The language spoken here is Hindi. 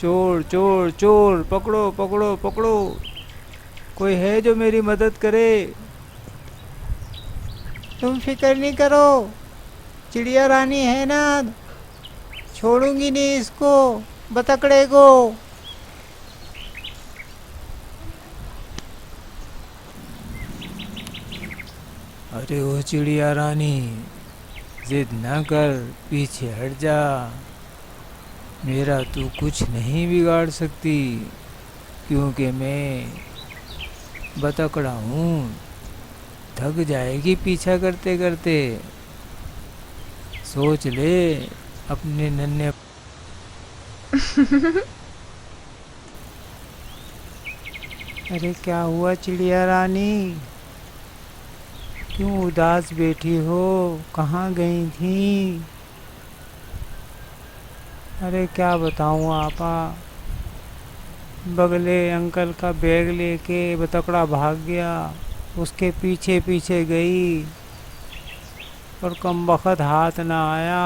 चोर चोर चोर, पकड़ो पकड़ो पकड़ो, कोई है जो मेरी मदद करे। तुम फिक्र नहीं करो, चिड़िया रानी है ना, छोड़ूंगी नहीं इसको, बतकड़े को। अरे ओ चिड़िया रानी, जिद न कर, पीछे हट जा। मेरा तू कुछ नहीं बिगाड़ सकती, क्योंकि मैं बतकड़ा हूँ। थक जाएगी पीछा करते करते। सोच ले अपने नन्हे। अरे क्या हुआ चिड़िया रानी, क्यों उदास बैठी हो, कहाँ गई थी? अरे क्या बताऊँ आपा, बगले अंकल का बैग लेके बतकड़ा भाग गया, उसके पीछे पीछे गई और कम बखत हाथ ना आया।